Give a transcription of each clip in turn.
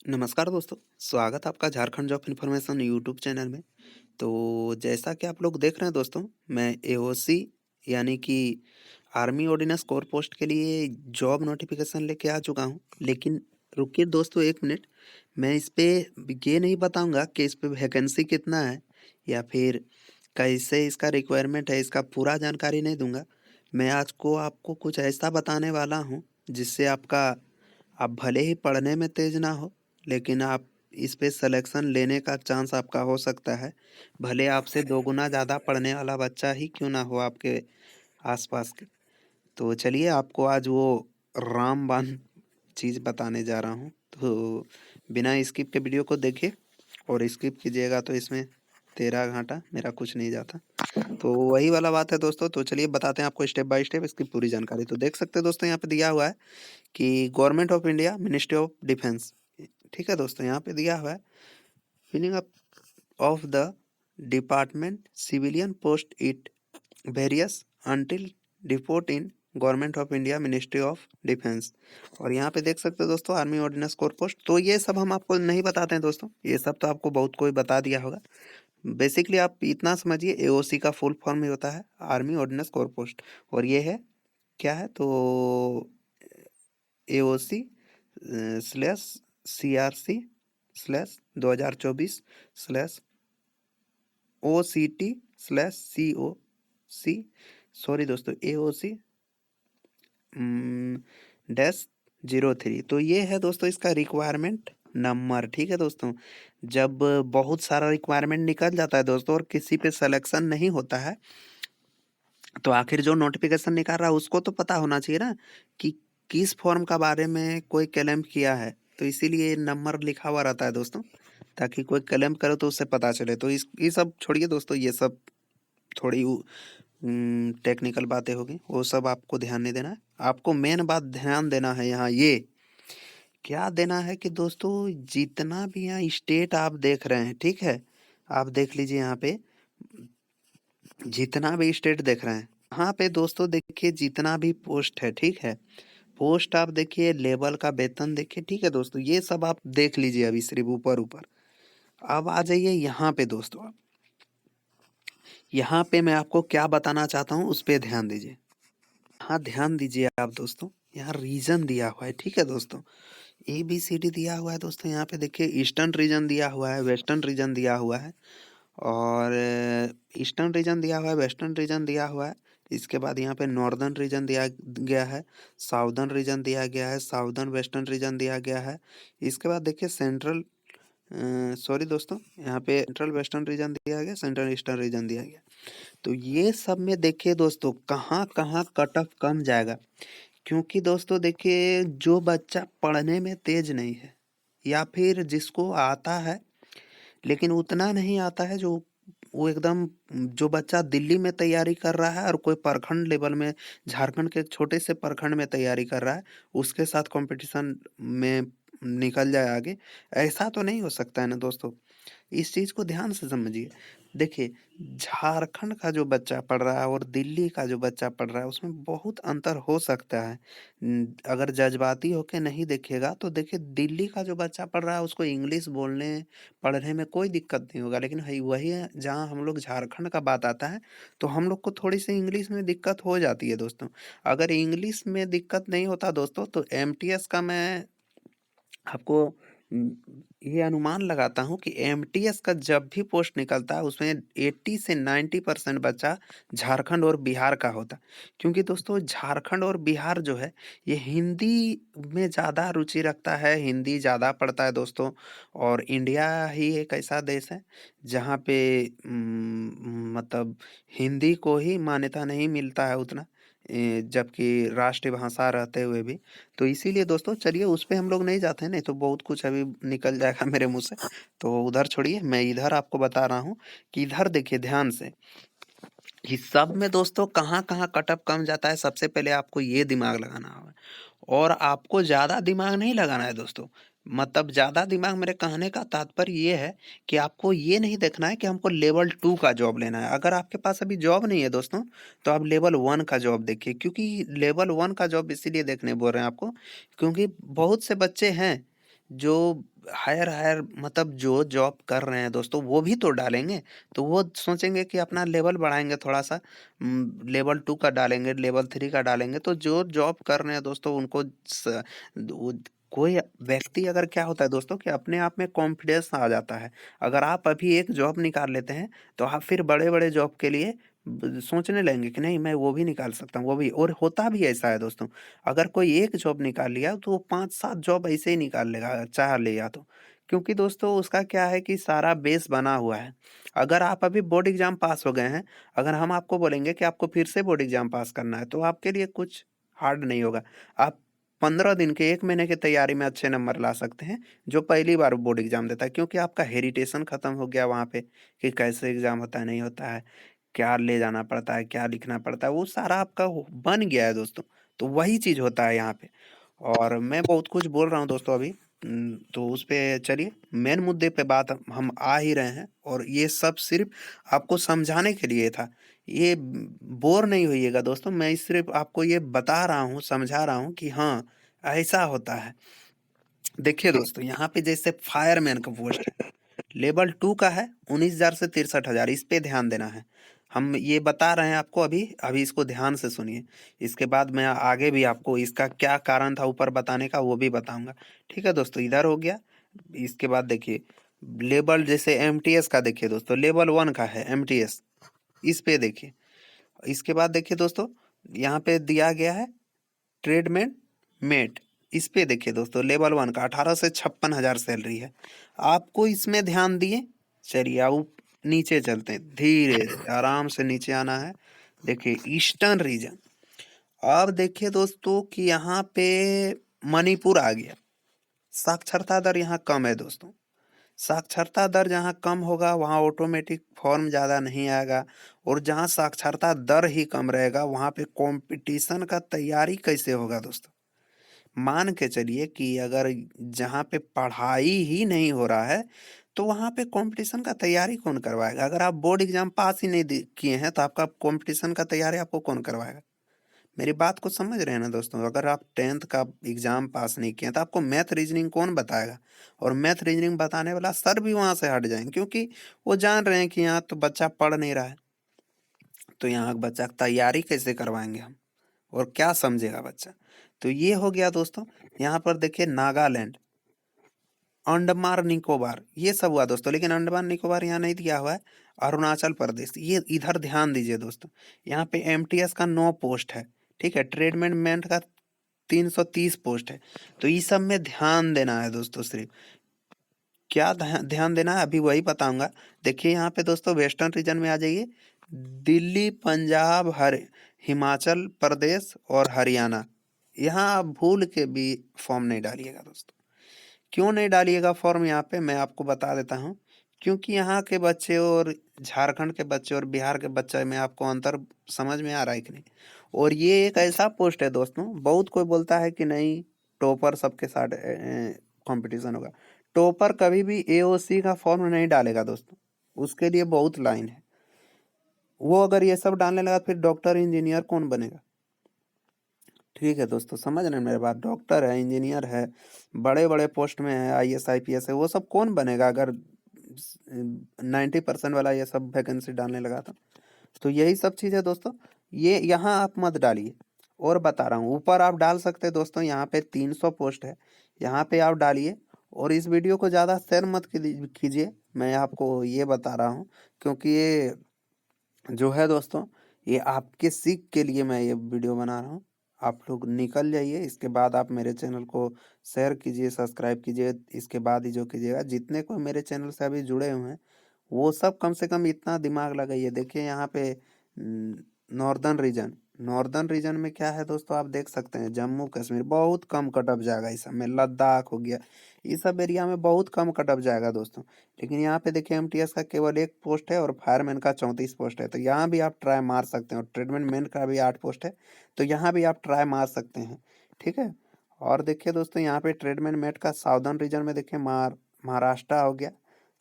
नमस्कार दोस्तों, स्वागत है आपका Jharkhand job information YouTube channel में। तो जैसा कि आप लोग देख रहे हैं दोस्तों, मैं एओसी यानी कि आर्मी ऑर्डिनेंस कोर पोस्ट के लिए जॉब नोटिफिकेशन लेके आ चुका हूं। लेकिन रुकिए दोस्तों 1 मिनट, मैं इस पे ये नहीं बताऊंगा कि इस पे वैकेंसी कितना है या फिर कैसे इसका रिक्वायरमेंट है, इसका पूरा जानकारी नहीं दूंगा। मैं आज को आपको कुछ ऐसा बताने वाला हूं जिससे आप भले ही पढ़ने में तेज ना हो, लेकिन आप इस पे सिलेक्शन लेने का चांस आपका हो सकता है। भले आपसे दोगुना ज़्यादा पढ़ने वाला बच्चा ही क्यों ना हो आपके आसपास के। तो चलिए आपको आज वो रामबाण चीज़ बताने जा रहा हूँ। तो बिना स्किप के वीडियो को देखिए, और स्किप कीजिएगा तो इसमें तेरा घाटा मेरा कुछ नहीं जाता। तो वही वाला बात है दोस्तों। तो चलिए बताते हैं आपको स्टेप बाय स्टेप इसकी पूरी जानकारी। तो देख सकते हैं दोस्तों, यहाँ पे दिया हुआ है कि government of India ministry of defence. ठीक है दोस्तों, यहाँ पे दिया हुआ है filling up of the department civilian post it various until depot in government of India ministry of defence. और यहाँ पे देख सकते हो दोस्तों, आर्मी ऑर्डिनेंस कोर पोस्ट। तो ये सब हम आपको नहीं बताते हैं दोस्तों, ये सब तो आपको बहुत कोई बता दिया होगा। बेसिकली आप इतना समझिए, एओसी का फुल फॉर्म ही होता है आर्मी ऑर्डिनेंस कोर पोस्ट। और ये है क्या है, तो AOC slash CRC slash 2024 slash OCT slash COC, sorry दोस्तों, AOC डैश 03। तो ये है दोस्तों इसका रिक्वायरमेंट नंबर। ठीक है दोस्तों, जब बहुत सारा रिक्वायरमेंट निकल जाता है दोस्तों और किसी पे सिलेक्शन नहीं होता है, तो आखिर जो नोटिफिकेशन निकाल रहा है उसको तो पता होना चाहिए ना कि किस फॉर्म का बारे में कोई क्लेम किया है। तो इसीलिए नंबर लिखा हुआ रहता है दोस्तों, ताकि कोई क्लेम करे तो उससे पता चले। तो इस ये सब छोड़िए दोस्तों, ये सब थोड़ी टेक्निकल बातें होगी, वो सब आपको ध्यान नहीं देना है। आपको मेन बात ध्यान देना है यहाँ, ये क्या देना है कि दोस्तों जितना भी यहाँ स्टेट आप देख रहे हैं, ठीक है, आप देख लीजिए यहाँ पे जितना भी स्टेट देख रहे हैं, यहाँ पे दोस्तों देखिए जितना भी पोस्ट है, ठीक है, पोस्ट आप देखिए, लेवल का वेतन देखिए। ठीक है दोस्तों, ये सब आप देख लीजिए अभी सिर्फ ऊपर ऊपर। अब आ जाइए यहाँ पे दोस्तों, आप यहाँ पे मैं आपको क्या बताना चाहता हूँ उस पे ध्यान दीजिए। हाँ ध्यान दीजिए आप दोस्तों, यहाँ रीजन दिया हुआ है। ठीक है दोस्तों, ABCD दिया हुआ है दोस्तों। यहाँ पे देखिए ईस्टर्न रीजन दिया हुआ है, वेस्टर्न रीजन दिया हुआ है, और ईस्टर्न रीजन दिया हुआ है, वेस्टर्न रीजन दिया हुआ है। इसके बाद यहाँ पे नॉर्दर्न रीजन दिया गया है, साउदर्न रीजन दिया गया है, साउदर्न वेस्टर्न रीजन दिया गया है। इसके बाद देखिए सेंट्रल, सॉरी दोस्तों, यहाँ पे सेंट्रल वेस्टर्न रीजन दिया गया, सेंट्रल ईस्टर्न रीजन दिया गया। तो ये सब में देखिए दोस्तों कहाँ कहाँ कट ऑफ कम जाएगा। क्योंकि दोस्तों देखिए, जो बच्चा पढ़ने में तेज नहीं है या फिर जिसको आता है लेकिन उतना नहीं आता है, जो वो एकदम, जो बच्चा दिल्ली में तैयारी कर रहा है और कोई प्रखंड लेवल में झारखंड के छोटे से प्रखंड में तैयारी कर रहा है, उसके साथ कंपटीशन में निकल जाए आगे, ऐसा तो नहीं हो सकता है ना दोस्तों। इस चीज़ को ध्यान से समझिए। देखिए, झारखंड का जो बच्चा पढ़ रहा है और दिल्ली का जो बच्चा पढ़ रहा है, उसमें बहुत अंतर हो सकता है। अगर जज़्बाती होके नहीं देखिएगा तो देखिए, दिल्ली का जो बच्चा पढ़ रहा है उसको इंग्लिश बोलने पढ़ने में कोई दिक्कत नहीं होगा। लेकिन हई वही है जहाँ हम लोग झारखंड का बात आता है, तो हम लोग को थोड़ी-सी इंग्लिश में दिक्कत हो जाती है दोस्तों। अगर इंग्लिश में दिक्कत नहीं होता दोस्तों, तो एमटीएस का मैं आपको उम, ये अनुमान लगाता हूँ कि एमटीएस का जब भी पोस्ट निकलता है उसमें 80 से 90% बच्चा झारखंड और बिहार का होता है। क्योंकि दोस्तों झारखंड और बिहार जो है, ये हिंदी में ज़्यादा रुचि रखता है, हिंदी ज़्यादा पढ़ता है दोस्तों। और इंडिया ही एक ऐसा देश है जहाँ पे मतलब हिंदी को ही मान्यता नहीं मिलता है उतना, जबकि राष्ट्रीय भाषा रहते हुए भी। तो इसीलिए दोस्तों चलिए उस पे हम लोग नहीं जाते हैं, नहीं तो बहुत कुछ अभी निकल जाएगा मेरे मुंह से। तो उधर छोड़िए, मैं इधर आपको बता रहा हूँ कि इधर देखिए ध्यान से कि सब में दोस्तों कहाँ कहाँ कटअप कम जाता है। सबसे पहले आपको ये दिमाग लगाना होगा, और आपको ज़्यादा दिमाग नहीं लगाना है दोस्तों। मतलब ज़्यादा दिमाग, मेरे कहने का तात्पर्य ये है कि आपको ये नहीं देखना है कि हमको लेवल 2 का जॉब लेना है। अगर आपके पास अभी जॉब नहीं है दोस्तों, तो आप लेवल 1 का जॉब देखिए। क्योंकि लेवल 1 का जॉब इसीलिए देखने बोल रहे हैं आपको, क्योंकि बहुत से बच्चे हैं जो हायर हायर मतलब जो जॉब कर रहे हैं दोस्तों वो भी तो डालेंगे। तो वो सोचेंगे कि अपना लेवल बढ़ाएँगे थोड़ा-सा, लेवल 2 का डालेंगे, लेवल 3 का डालेंगे, तो जो जॉब कर रहे हैं दोस्तों उनको स वो कोई व्यक्ति अगर क्या होता है दोस्तों कि अपने आप में कॉन्फिडेंस आ जाता है। अगर आप अभी एक जॉब निकाल लेते हैं, तो आप फिर बड़े-बड़े जॉब के लिए सोचने लगेंगे कि नहीं मैं वो भी निकाल सकता हूँ, वो भी, और होता भी ऐसा है दोस्तों। अगर कोई एक जॉब निकाल लिया तो वो 5-7 जॉब ऐसे ही निकाल लेगा, चाह लिया तो। क्योंकि दोस्तों उसका क्या है कि सारा बेस बना हुआ है। अगर आप अभी बोर्ड एग्ज़ाम पास हो गए हैं, अगर हम आपको बोलेंगे कि आपको फिर से बोर्ड एग्ज़ाम पास करना है, तो आपके लिए कुछ हार्ड नहीं होगा। आप 15 दिन के 1 महीने की तैयारी में अच्छे नंबर ला सकते हैं, जो पहली बार बोर्ड एग्ज़ाम देता है, क्योंकि आपका हेरिटेशन खत्म हो गया वहाँ पे कि कैसे एग्ज़ाम होता है, नहीं होता है, क्या ले जाना पड़ता है, क्या लिखना पड़ता है, वो सारा आपका हो बन गया है दोस्तों। तो वही चीज़ होता है यहाँ पे। और मैं बहुत कुछ बोल रहा हूँ दोस्तों अभी, तो उस पे चलिए मेन मुद्दे पे बात हम आ ही रहे हैं, और ये सब सिर्फ़ आपको समझाने के लिए था। ये बोर नहीं होइएगा दोस्तों, मैं सिर्फ़ आपको ये बता रहा हूँ, समझा रहा हूँ कि हाँ, ऐसा होता है। देखिए दोस्तों, यहाँ पे जैसे फायरमैन का पोस्ट है, लेवल 2 का है 19,000 से 63,000, इस पे ध्यान देना है। हम ये बता रहे हैं आपको अभी, अभी इसको ध्यान से सुनिए। इसके बाद मैं आगे भी आपको इसका क्या कारण था ऊपर बताने का वो भी बताऊँगा। ठीक है दोस्तों, इधर हो गया। इसके बाद देखिए, लेवल जैसे एमटीएस का देखिए दोस्तों, लेवल 1 का है एमटीएस, इस पे देखिए। इसके बाद देखिए दोस्तों, यहाँ पे दिया गया है ट्रेडमेन मेट, इस पे देखिए दोस्तों, लेवल 1 का 18 से 56,000 सैलरी है। आपको इसमें ध्यान दिए, चलिए अब नीचे चलते हैं, धीरे से आराम से नीचे आना है। देखिए ईस्टर्न रीजन, अब देखिए दोस्तों कि यहाँ पे मणिपुर आ गया। साक्षरता दर यहाँ कम है दोस्तों। साक्षरता दर जहाँ कम होगा वहाँ ऑटोमेटिक फॉर्म ज़्यादा नहीं आएगा, और जहाँ साक्षरता दर ही कम रहेगा वहाँ पे कंपटीशन का तैयारी कैसे होगा दोस्तों। मान के चलिए कि अगर जहाँ पे पढ़ाई ही नहीं हो रहा है, तो वहाँ पे कंपटीशन का तैयारी कौन करवाएगा। अगर आप बोर्ड एग्जाम पास ही नहीं किए हैं तो आपका कंपटीशन का तैयारी आपको कौन करवाएगा। मेरी बात को समझ रहे हैं ना दोस्तों। अगर आप 10th का एग्जाम पास नहीं किए तो आपको मैथ रीजनिंग कौन बताएगा, और मैथ रीजनिंग बताने वाला सर भी वहाँ से हट जाएंगे, क्योंकि वो जान रहे हैं कि यहाँ तो बच्चा पढ़ नहीं रहा है, तो यहाँ बच्चा तैयारी कैसे करवाएंगे हम, और क्या समझेगा बच्चा। तो ये हो गया दोस्तों। यहाँ पर देखिए नागालैंड, अंडमान निकोबार, ये सब हुआ दोस्तों, लेकिन अंडमान निकोबार यहाँ नहीं दिया हुआ है। अरुणाचल प्रदेश, ये इधर ध्यान दीजिए दोस्तों। यहाँ पे एमटीएस का 9 पोस्ट है, ठीक है, ट्रेडमेन का 330 पोस्ट है। तो इस सब में ध्यान देना है दोस्तों। सिर्फ क्या ध्यान देना है अभी वही बताऊंगा। देखिए यहाँ पे दोस्तों वेस्टर्न रीजन में आ जाइए, दिल्ली, पंजाब, हर हिमाचल प्रदेश और हरियाणा, यहाँ आप भूल के भी फॉर्म नहीं डालिएगा दोस्तों। क्यों नहीं डालिएगा फॉर्म यहाँ पे, मैं आपको बता देता हूँ। क्योंकि यहाँ के बच्चे और झारखंड के बच्चे और बिहार के बच्चे में आपको अंतर समझ में आ रहा है कि नहीं। और ये एक ऐसा पोस्ट है दोस्तों, बहुत कोई बोलता है कि नहीं टॉपर सबके साथ कंपटीशन होगा। टॉपर कभी भी एओसी का फॉर्म नहीं डालेगा दोस्तों, उसके लिए बहुत लाइन है। वो अगर ये सब डालने लगा फिर डॉक्टर इंजीनियर कौन बनेगा। ठीक है दोस्तों, समझ रहे हैं मेरे बात। डॉक्टर है, इंजीनियर है, बड़े बड़े पोस्ट में है, आईएएस आईपीएस है, वो सब कौन बनेगा अगर 90% वाला ये सब वैकेंसी डालने लगा तो यही सब चीज़ है दोस्तों। ये यहाँ आप मत डालिए, और बता रहा हूँ ऊपर आप डाल सकते हैं दोस्तों। यहाँ पे 300 पोस्ट है, यहाँ पे आप डालिए। और इस वीडियो को ज़्यादा शेयर मत कीजिए, मैं आपको ये बता रहा हूँ, क्योंकि ये जो है दोस्तों, ये आपके सीख के लिए मैं ये वीडियो बना रहा हूँ। आप लोग निकल जाइए, इसके बाद आप मेरे चैनल को शेयर कीजिए, सब्सक्राइब कीजिए। इसके बाद ही जो कीजिएगा, जितने कोई मेरे चैनल से अभी जुड़े हुए हैं वो सब कम से कम इतना दिमाग लगाइए। देखिए यहाँ पे नॉर्दर्न रीजन, नॉर्दर्न रीजन में क्या है दोस्तों, आप देख सकते हैं जम्मू कश्मीर बहुत कम कट ऑफ जाएगा इस सब में, लद्दाख हो गया, इस सब एरिया में बहुत कम कट ऑफ जाएगा दोस्तों। लेकिन यहाँ पे देखिए एमटीएस का केवल 1 पोस्ट है और फायरमैन का 34 पोस्ट है, तो यहाँ भी आप ट्राई मार सकते हैं। और ट्रेडमैन मैन का भी 8 पोस्ट है, तो यहाँ भी आप ट्राई मार सकते हैं। ठीक है। और देखिए दोस्तों, यहाँ पे ट्रेडमैन मेट का साउदर्न रीजन में देखिए महाराष्ट्र हो गया,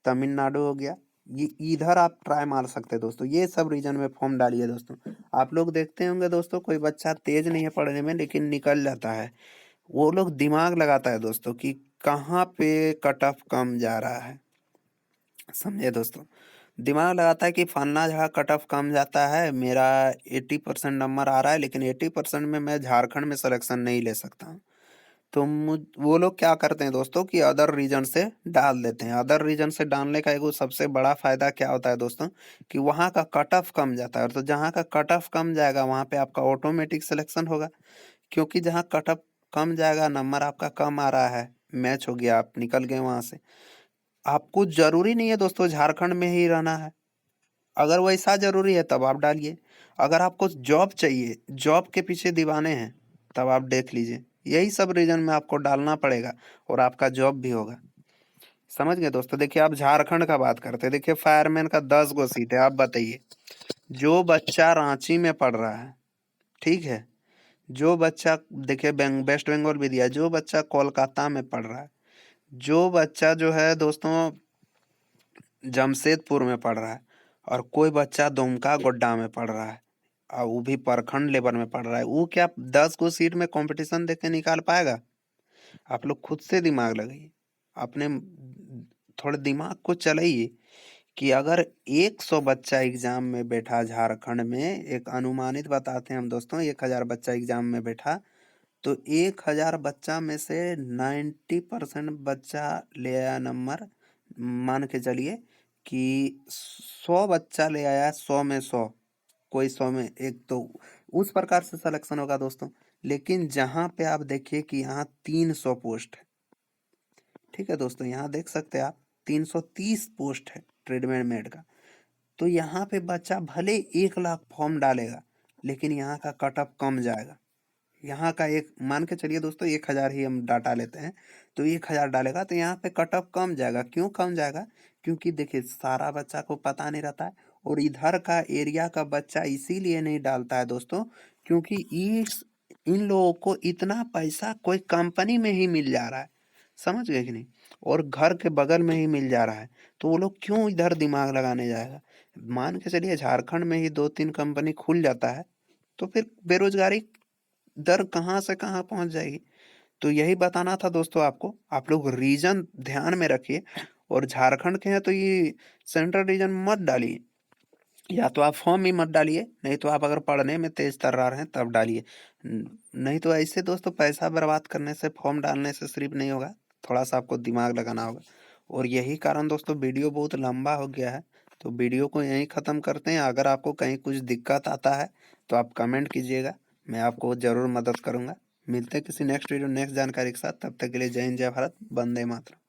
तमिलनाडु हो गया, ये इधर आप ट्राई मार सकते हैं दोस्तों। ये सब रीजन में फॉर्म डालिए दोस्तों। आप लोग देखते होंगे दोस्तों, कोई बच्चा तेज नहीं है पढ़ने में लेकिन निकल जाता है, वो लोग दिमाग लगाता है दोस्तों कि कहाँ पे कट ऑफ कम जा रहा है, समझे दोस्तों। दिमाग लगाता है कि फलना जगह कट ऑफ कम जाता है, मेरा 80% नंबर आ रहा है, लेकिन 80% में मैं झारखंड में सिलेक्शन नहीं ले सकता हूँ। तो वो लोग क्या करते हैं दोस्तों कि अदर रीजन से डाल देते हैं। अदर रीजन से डालने का एक सबसे बड़ा फायदा क्या होता है दोस्तों कि वहाँ का कट ऑफ कम जाता है। तो जहाँ का कट ऑफ कम जाएगा वहाँ पे आपका ऑटोमेटिक सिलेक्शन होगा, क्योंकि जहाँ कट ऑफ कम जाएगा, नंबर आपका कम आ रहा है, मैच हो गया, आप निकल गए वहाँ से। आपको जरूरी नहीं है दोस्तों झारखंड में ही रहना है। अगर वैसा जरूरी है तब आप डालिए। अगर आपको जॉब चाहिए, जॉब के पीछे दीवाने हैं, तब आप देख लीजिए। यही सब रीजन में आपको डालना पड़ेगा और आपका जॉब भी होगा। समझ गए दोस्तों। देखिए आप झारखंड का बात करते हैं, देखिए फायरमैन का 10 गो सीट है। आप बताइए, जो बच्चा रांची में पढ़ रहा है, ठीक है, जो बच्चा, देखिए वेस्ट बंगाल भी दिया, जो बच्चा कोलकाता में पढ़ रहा है, जो बच्चा जो है दोस्तों जमशेदपुर में पढ़ रहा है, और कोई बच्चा दुमका गोड्डा में पढ़ रहा है, और वो भी प्रखंड लेवल में पढ़ रहा है, वो क्या 10 गो सीट में कंपटीशन देके निकाल पाएगा? आप लोग खुद से दिमाग लगाइए, अपने थोड़े दिमाग को चलाइए कि अगर 100 बच्चा एग्जाम में बैठा झारखंड में, एक अनुमानित बताते हैं हम दोस्तों, 1000 बच्चा एग्जाम में बैठा, तो 1000 बच्चा में से 90% बच्चा ले आया नंबर। मान के चलिए कि 100 बच्चा ले आया, 100 में 100, कोई 100 में एक, तो उस प्रकार से सिलेक्शन होगा दोस्तों। लेकिन जहां पे आप देखिए कि यहाँ 300 पोस्ट है, ठीक है दोस्तों, यहाँ देख सकते हैं आप 330 पोस्ट है ट्रेडमेन मेड का। तो यहाँ पे बच्चा भले 1 लाख फॉर्म डालेगा, लेकिन यहाँ का कट ऑफ कम जाएगा। यहाँ का एक मान के चलिए दोस्तों 1000 ही हम डाटा लेते हैं, तो 1000 डालेगा तो यहाँ पे कट ऑफ कम जाएगा। क्यों कम जाएगा? क्योंकि देखिए सारा बच्चा को पता नहीं रहता है, और इधर का एरिया का बच्चा इसीलिए नहीं डालता है दोस्तों, क्योंकि इस इन लोगों को इतना पैसा कोई कंपनी में ही मिल जा रहा है, समझ गए कि नहीं, और घर के बगल में ही मिल जा रहा है। तो वो लोग क्यों इधर दिमाग लगाने जाएगा? मान के चलिए झारखंड में ही 2-3 कंपनी खुल जाता है, तो फिर बेरोजगारी दर कहाँ से कहाँ पहुंच जाएगी। तो यही बताना था दोस्तों आपको। आप लोग रीजन ध्यान में रखिए, और झारखंड के हैं तो ये सेंट्रल रीजन मत डालिए, या तो आप फॉर्म ही मत डालिए, नहीं तो आप अगर पढ़ने में तेज तर्रार हैं तब डालिए। नहीं तो ऐसे दोस्तों पैसा बर्बाद करने से, फॉर्म डालने से सिर्फ नहीं होगा, थोड़ा सा आपको दिमाग लगाना होगा। और यही कारण दोस्तों वीडियो बहुत लंबा हो गया है, तो वीडियो को यहीं ख़त्म करते हैं। अगर आपको कहीं कुछ दिक्कत आता है तो आप कमेंट कीजिएगा, मैं आपको ज़रूर मदद करूँगा। मिलते हैं किसी नेक्स्ट वीडियो नेक्स्ट जानकारी के साथ, तब तक के लिए जय हिंद, जय भारत, वंदे मातरम।